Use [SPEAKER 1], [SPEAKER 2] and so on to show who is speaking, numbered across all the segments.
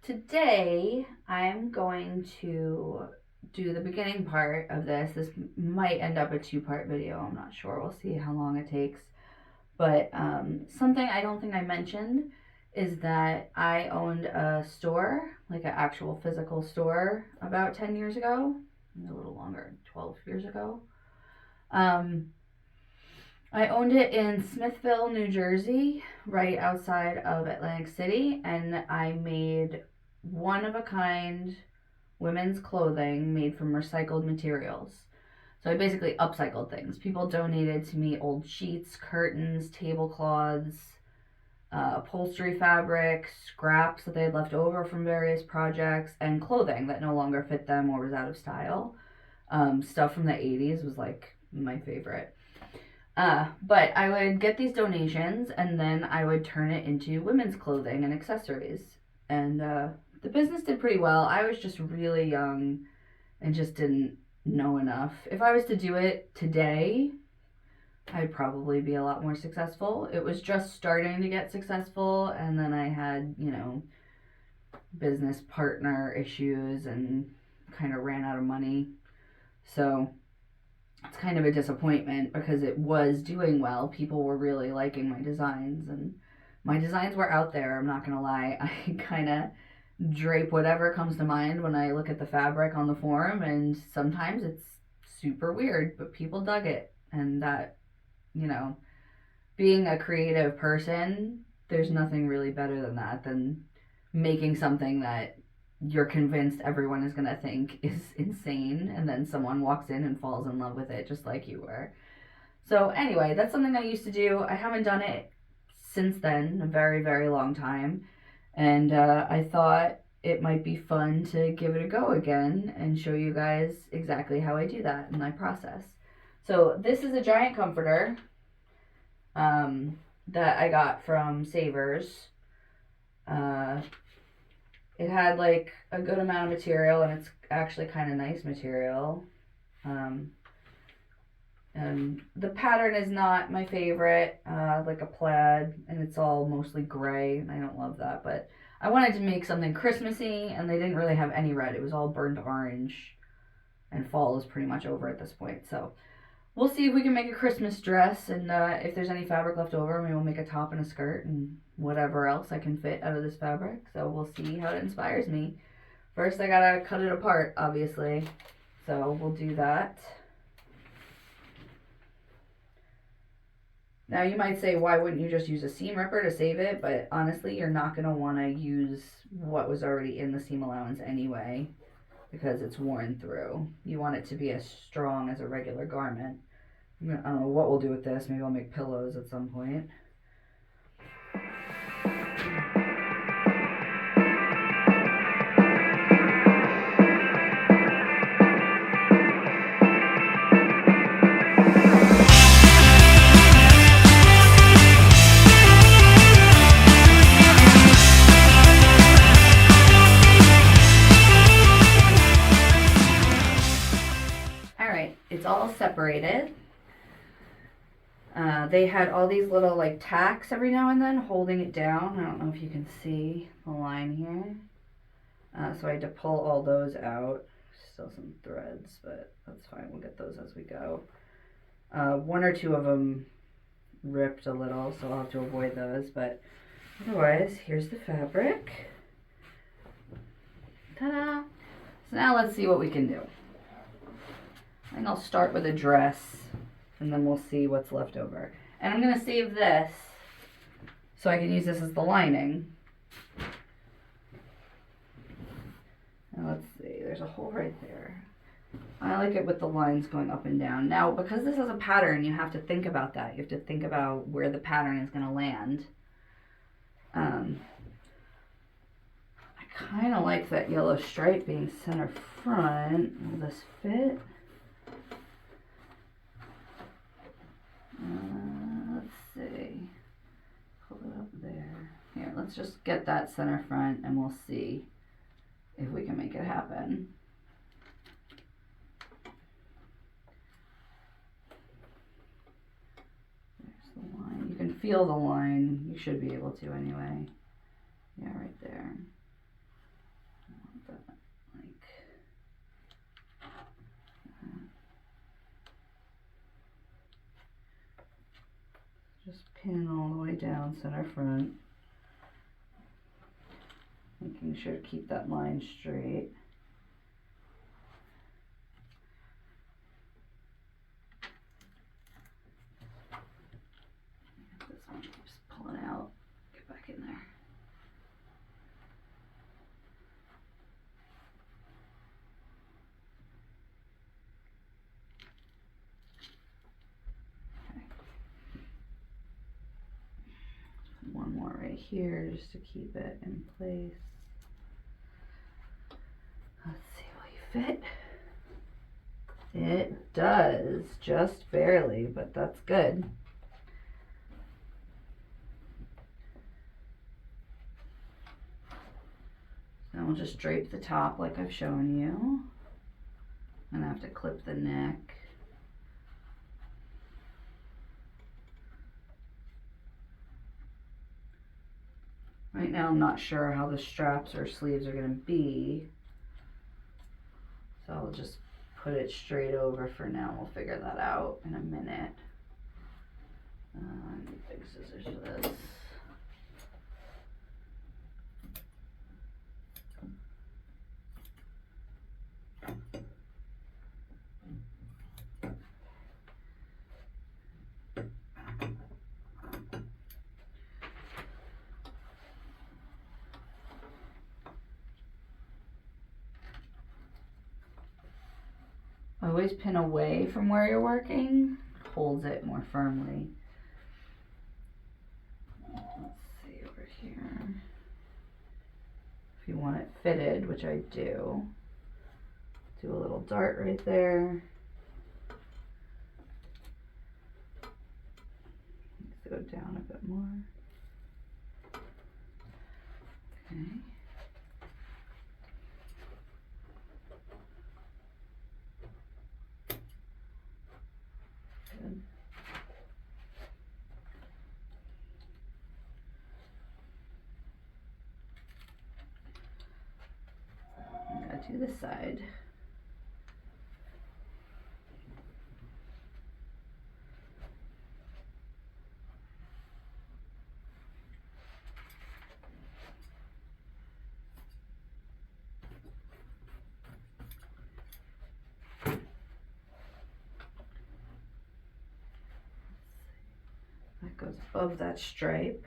[SPEAKER 1] Today, I'm going to do the beginning part of this. This might end up a two-part video. I'm not sure. We'll see how long it takes. But something I don't think I mentioned is that I owned a store, like an actual physical store, about 10 years ago. A little longer, 12 years ago. I owned it in Smithville, New Jersey, right outside of Atlantic City, and I made one of a kind women's clothing made from recycled materials. So I basically upcycled things. People donated to me old sheets, curtains, tablecloths, upholstery fabric, scraps that they had left over from various projects, and clothing that no longer fit them or was out of style. Stuff from the 80s was like my favorite. But I would get these donations and then I would turn it into women's clothing and accessories. And the business did pretty well. I was just really young and just didn't know enough. If I was to do it today, I'd probably be a lot more successful. It was just starting to get successful, and then I had, business partner issues and kind of ran out of money. So it's kind of a disappointment because it was doing well. People were really liking my designs, and my designs were out there. I'm not going to lie. I kind of drape whatever comes to mind when I look at the fabric on the forum, and sometimes it's super weird, but people dug it. And that, being a creative person, there's nothing really better than that, than making something that you're convinced everyone is going to think is insane, and then someone walks in and falls in love with it just like you were. So anyway, that's something I used to do. I haven't done it since then, a very, very long time. And I thought it might be fun to give it a go again and show you guys exactly how I do that in my process. So this is a giant comforter that I got from Savers. It had like a good amount of material, and it's actually kind of nice material. And the pattern is not my favorite, like a plaid, and it's all mostly gray, and I don't love that, but I wanted to make something Christmassy, and they didn't really have any red. It was all burnt orange, and fall is pretty much over at this point. So we'll see if we can make a Christmas dress, and if there's any fabric left over, maybe we'll make a top and a skirt and whatever else I can fit out of this fabric. So we'll see how it inspires me. First, I gotta cut it apart, obviously. So we'll do that. Now you might say, why wouldn't you just use a seam ripper to save it? But honestly, you're not going to want to use what was already in the seam allowance anyway, because it's worn through. You want it to be as strong as a regular garment. I don't know what we'll do with this. Maybe I'll make pillows at some point. It's all separated. They had all these little like tacks every now and then holding it down. I don't know if you can see the line here. So I had to pull all those out. Still some threads, but that's fine. We'll get those as we go. One or two of them ripped a little, so I'll have to avoid those. But otherwise, here's the fabric. Ta-da! So now let's see what we can do. I think I'll start with a dress, and then we'll see what's left over. And I'm going to save this so I can use this as the lining. Now let's see, there's a hole right there. I like it with the lines going up and down. Now, because this is a pattern, you have to think about that. You have to think about where the pattern is going to land. I kind of like that yellow stripe being center front. Will this fit? Let's see. Pull it up there. Here, let's just get that center front and we'll see if we can make it happen. There's the line. You can feel the line. You should be able to anyway. Yeah, right there. Like, just pin all the way down center front, making sure to keep that line straight. This one keeps pulling out. Get back in there. One more right here just to keep it in place. Let's see, will you fit? It does, just barely, but that's good. Then we'll just drape the top like I've shown you. I'm gonna have to clip the neck. Right now I'm not sure how the straps or sleeves are going to be, so I'll just put it straight over for now. We'll figure that out in a minute. I need big scissors for this. Always pin away from where you're working, holds it more firmly. Let's see over here. If you want it fitted, which I do a little dart right there. Let's go down a bit more. Okay. Good. I'm gonna do this side. That goes above that stripe.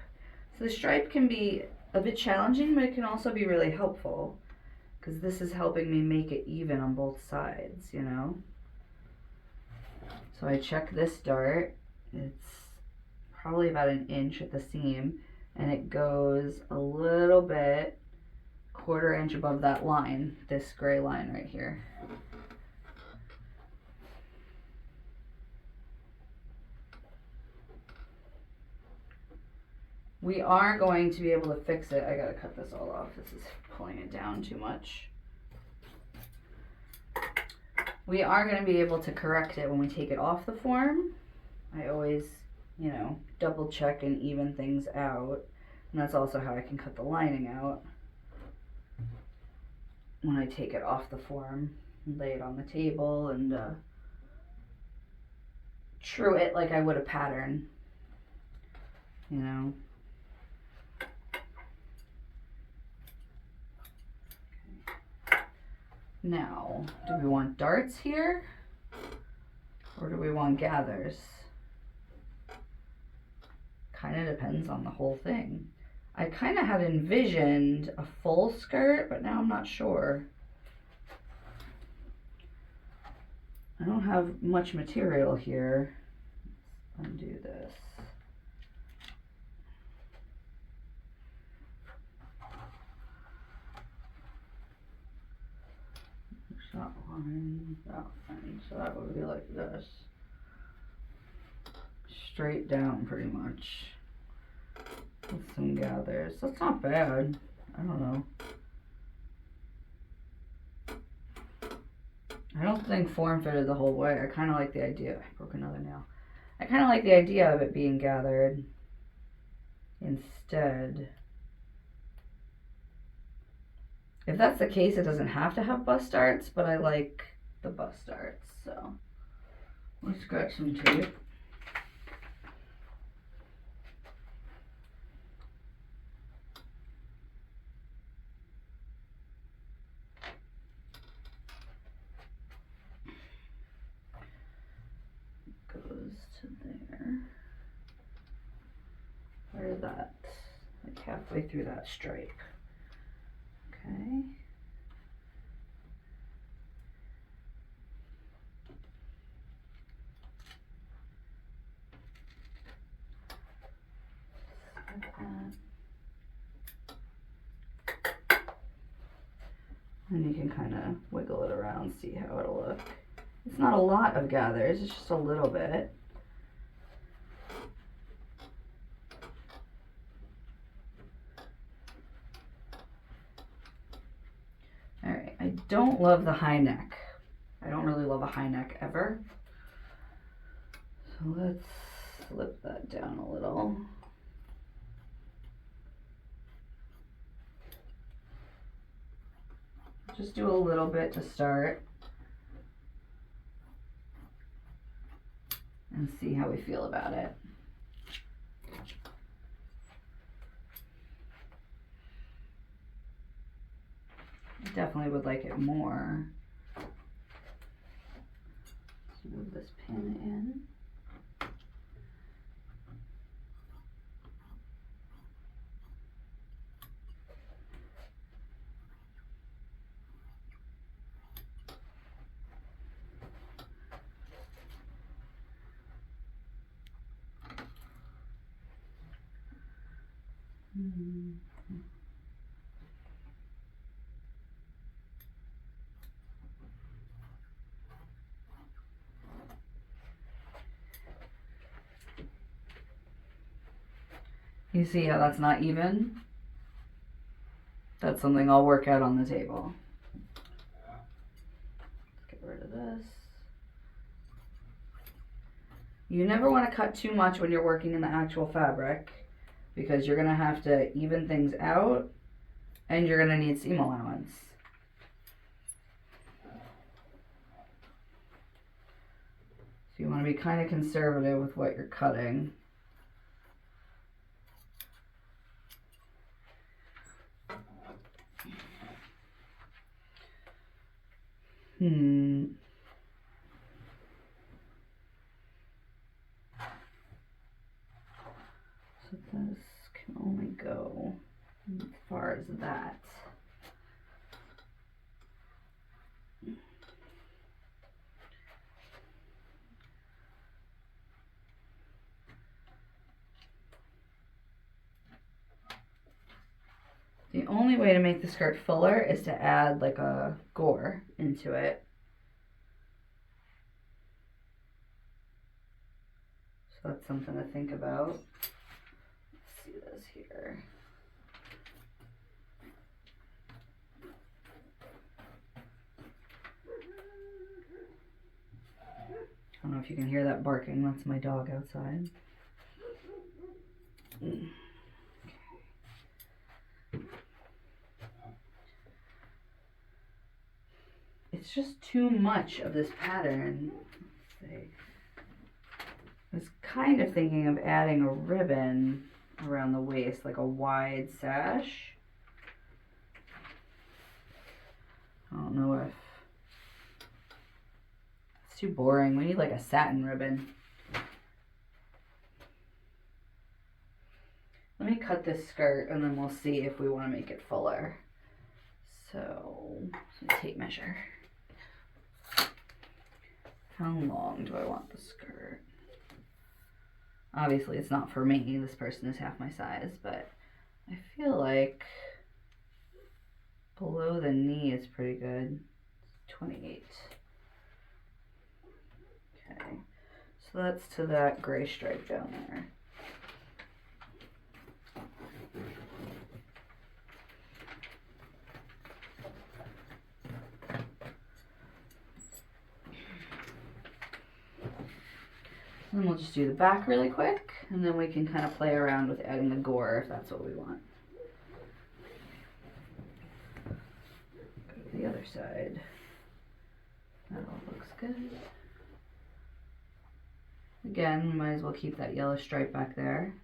[SPEAKER 1] So the stripe can be a bit challenging, but it can also be really helpful because this is helping me make it even on both sides, you know? So I check this dart. It's probably about 1 inch at the seam, and it goes a little bit, 1/4 inch above that line, this gray line right here. We are going to be able to fix it. I gotta cut this all off. This is pulling it down too much. We are gonna be able to correct it when we take it off the form. I always, you know, double check and even things out. And that's also how I can cut the lining out. When I take it off the form, lay it on the table and true it like I would a pattern, you know. Now, do we want darts here or do we want gathers? Kind of depends on the whole thing. I kind of had envisioned a full skirt, but now I'm not sure. I don't have much material here. Let's undo this. That line, so that would be like this. Straight down pretty much. With some gathers. That's not bad. I don't know. I don't think form fitted the whole way. I kind of like the idea. I broke another nail. I kind of like the idea of it being gathered instead. If that's the case, it doesn't have to have bust darts, but I like the bust darts, so let's scratch some tape. Goes to there. Where is that? Like halfway through that stripe. Okay. And you can kind of wiggle it around, see how it'll look. It's not a lot of gathers, it's just a little bit. Alright, I don't love the high neck. I don't really love a high neck ever. So let's flip that down a little. Just do a little bit to start and see how we feel about it. I definitely would like it more. Let's move this pin in. You see how that's not even? That's something I'll work out on the table. Get rid of this. You never want to cut too much when you're working in the actual fabric, because you're going to have to even things out and you're going to need seam allowance. So you want to be kind of conservative with what you're cutting. So this can only go as far as that. The only way to make the skirt fuller is to add like a gore into it. So that's something to think about. Let's see this here. I don't know if you can hear that barking. That's my dog outside. It's just too much of this pattern. Let's see. I was kind of thinking of adding a ribbon around the waist, like a wide sash. I don't know if it's too boring. We need like a satin ribbon. Let me cut this skirt and then we'll see if we want to make it fuller. So, tape measure. How long do I want the skirt? Obviously it's not for me, this person is half my size, but I feel like below the knee is pretty good. 28. Okay, so that's to that gray stripe down there. And we'll just do the back really quick, and then we can kind of play around with adding a gore if that's what we want. the other side. That all looks good. Again, we might as well keep that yellow stripe back there.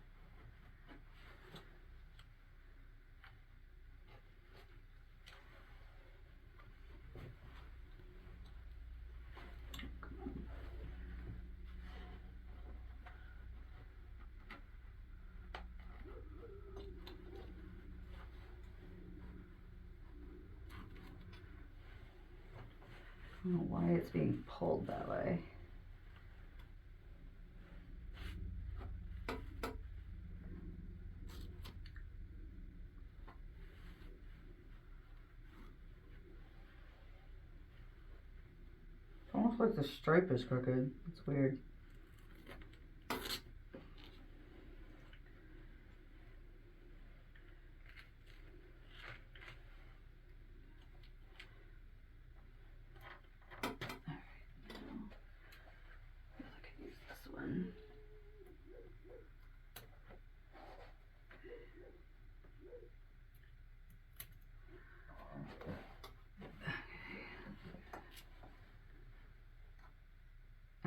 [SPEAKER 1] I don't know why it's being pulled that way. It's almost like the stripe is crooked. It's weird.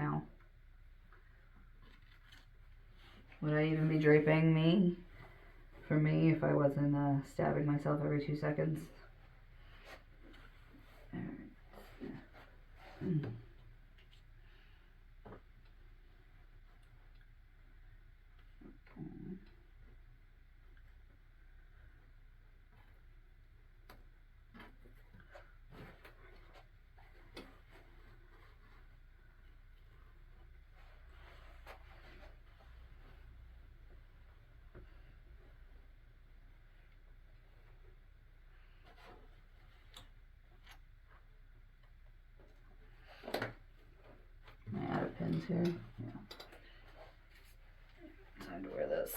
[SPEAKER 1] Ow. Would I even be draping me? For me, if I wasn't stabbing myself every 2 seconds. I added pins here. Yeah. Time to wear this.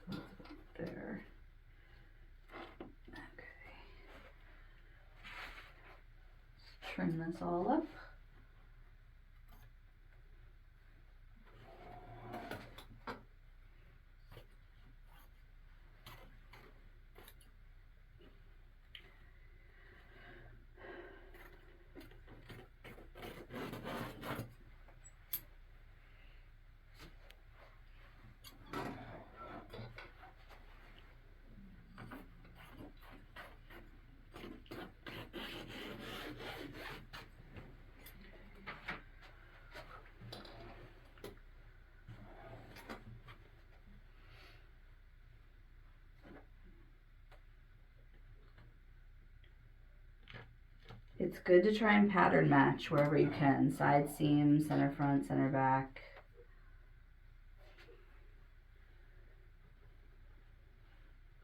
[SPEAKER 1] So that's there. Okay. Let's trim this all up. It's good to try and pattern match wherever you can. Side seam, center front, center back.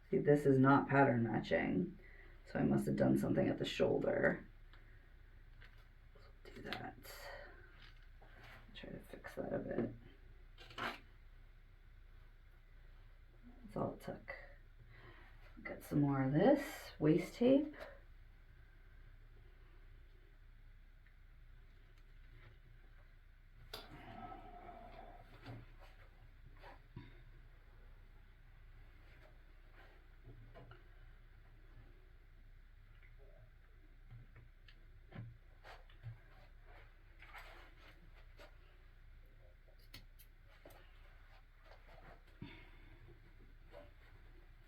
[SPEAKER 1] See, this is not pattern matching. So I must have done something at the shoulder. So do that. Try to fix that a bit. That's all it took. Got some more of this waist tape.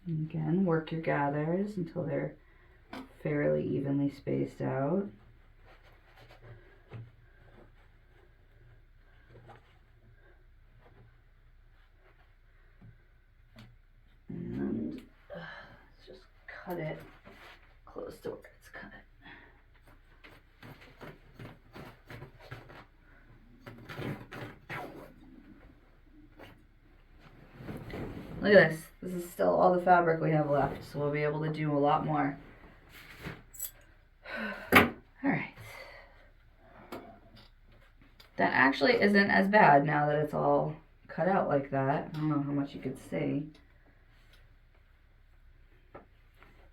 [SPEAKER 1] And again, work your gathers until they're fairly evenly spaced out. And let's just cut it close to where it's cut. Look at this. This is still all the fabric we have left, so we'll be able to do a lot more. Alright. That actually isn't as bad now that it's all cut out like that. I don't know how much you could see.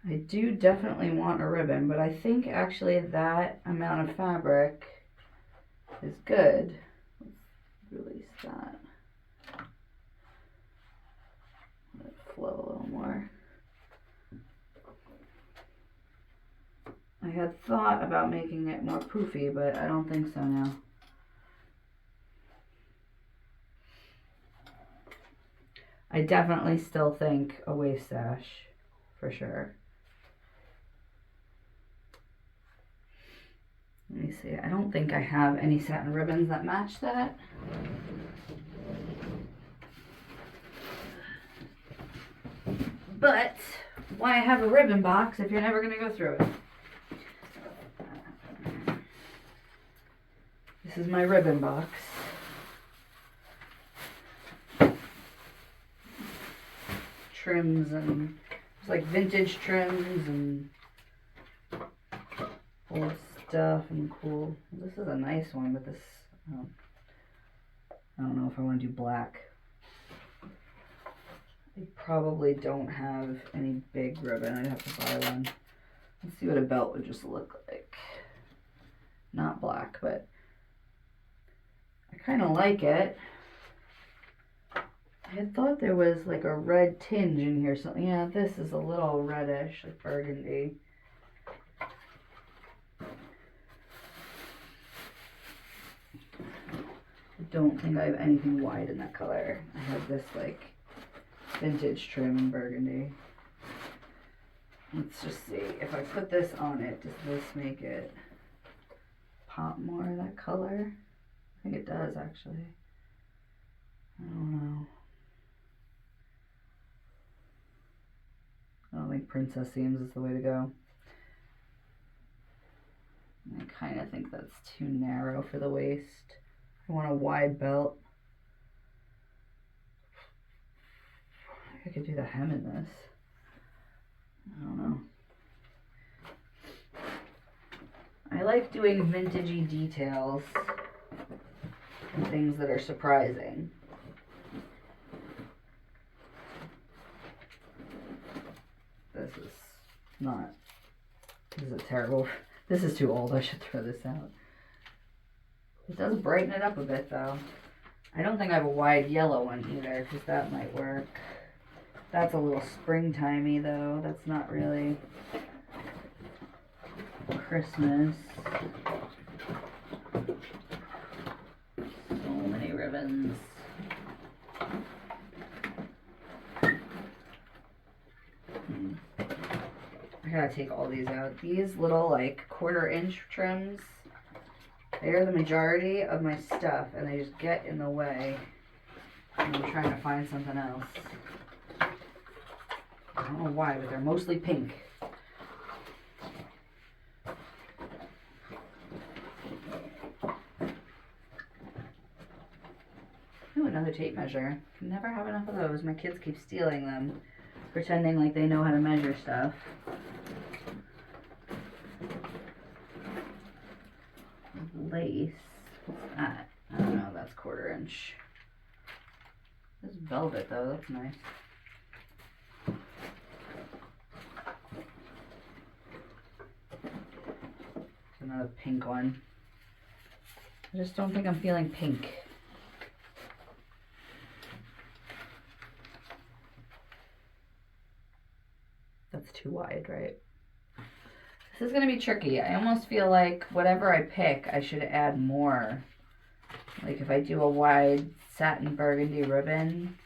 [SPEAKER 1] I do definitely want a ribbon, but I think actually that amount of fabric is good. Let's release that. Let it flow a little more. I had thought about making it more poofy, but I don't think so now. I definitely still think a waist sash, for sure. Let me see, I don't think I have any satin ribbons that match that. But why have a ribbon box if you're never going to go through it? This is my ribbon box. Trims and it's like vintage trims and old stuff and cool. This is a nice one, but this I don't know if I want to do black. I probably don't have any big ribbon. I'd have to buy one. Let's see what a belt would just look like. Not black, but I kind of like it. I had thought there was like a red tinge in here. So yeah, this is a little reddish, like burgundy. I don't think I have anything wide in that color. I have this like vintage trim in burgundy. Let's just see, if I put this on it, does this make it pop more of that color? I think it does actually. I don't know. I don't think princess seams is the way to go. I kind of think that's too narrow for the waist. I want a wide belt. I could do the hem in this. I don't know. I like doing vintagey details and things that are surprising. This is not, this is terrible. This is too old, I should throw this out. It does brighten it up a bit though. I don't think I have a wide yellow one either, because that might work. That's a little springtimey though. That's not really Christmas. So many ribbons. I gotta take all these out. These little like 1/4 inch trims, they're the majority of my stuff and they just get in the way. I'm trying to find something else. I don't know why, but they're mostly pink. Ooh, another tape measure. Can never have enough of those. My kids keep stealing them, pretending like they know how to measure stuff. Lace. What's that? I don't know. That's 1/4 inch. This is velvet though. That's nice. Another pink one. I just don't think I'm feeling pink. That's too wide, right? This is going to be tricky. I almost feel like whatever I pick, I should add more. Like if I do a wide satin burgundy ribbon,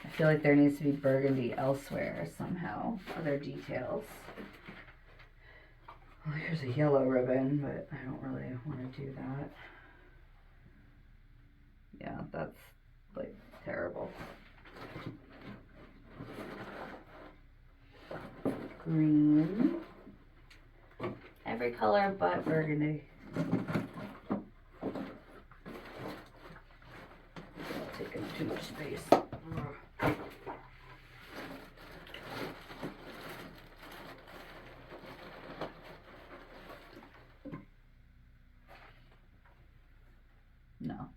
[SPEAKER 1] I feel like there needs to be burgundy elsewhere somehow. Other details. Well, here's a yellow ribbon, but I don't really want to do that. Yeah, that's like terrible. Green. Every color but burgundy. Taking too much space. No.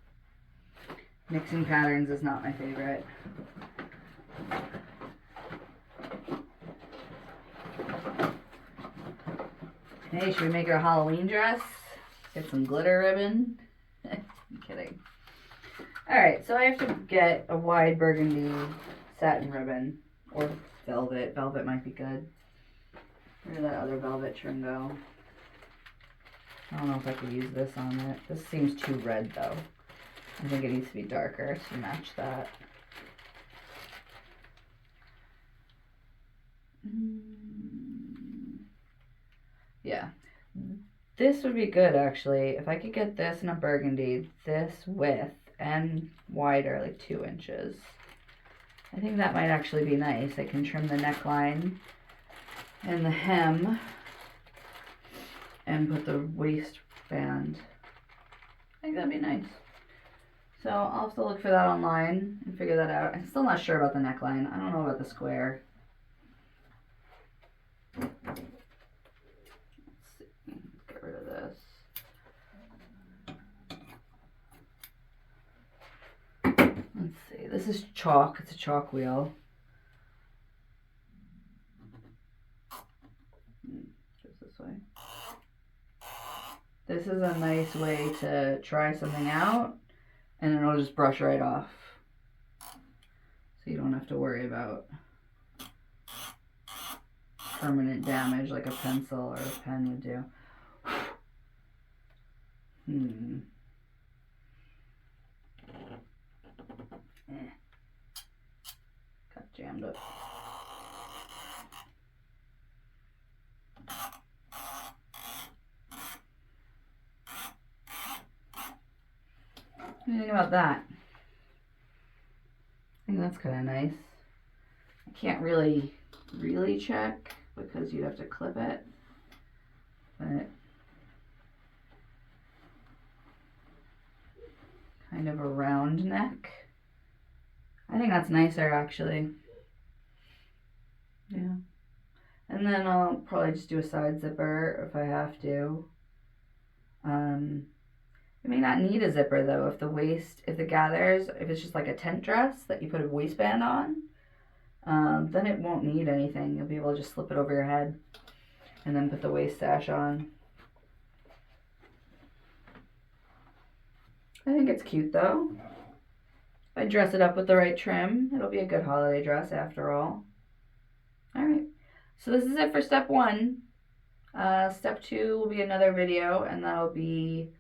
[SPEAKER 1] Mixing patterns is not my favorite. Hey, should we make it a Halloween dress? Get some glitter ribbon? I'm kidding. Alright, so I have to get a wide burgundy satin ribbon. Or velvet. Velvet might be good. Where did that other velvet trim go? I don't know if I could use this on it. This seems too red though. I think it needs to be darker to match that. Yeah. This would be good actually. If I could get this in a burgundy, this width and wider, like 2 inches. I think that might actually be nice. I can trim the neckline and the hem and put the waistband. I think that'd be nice. So I'll have to look for that online and figure that out. I'm still not sure about the neckline. I don't know about the square. Let's see. Let's get rid of this. Let's see. This is chalk. It's a chalk wheel. Just this way. This is a nice way to try something out, and it'll just brush right off. So you don't have to worry about permanent damage like a pencil or a pen would do. Got jammed up. What do you think about that? I think that's kind of nice. I can't really check because you'd have to clip it, but kind of a round neck. I think that's nicer actually. Yeah. And then I'll probably just do a side zipper if I have to. You may not need a zipper though if it gathers, if it's just like a tent dress that you put a waistband on, then it won't need anything. You'll be able to just slip it over your head and then put the waist sash on. I think it's cute though. If I dress it up with the right trim, it'll be a good holiday dress after all. Alright, so this is it for step 1. Step 2 will be another video, and that'll be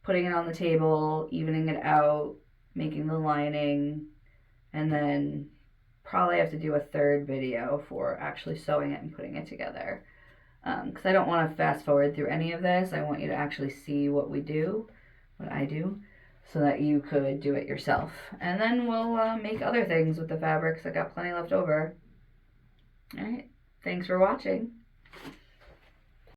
[SPEAKER 1] putting it on the table, evening it out, making the lining, and then probably have to do a third video for actually sewing it and putting it together. Because I don't want to fast forward through any of this. I want you to actually see what we do, what I do, so that you could do it yourself. And then we'll make other things with the fabrics. I got plenty left over. Alright, thanks for watching.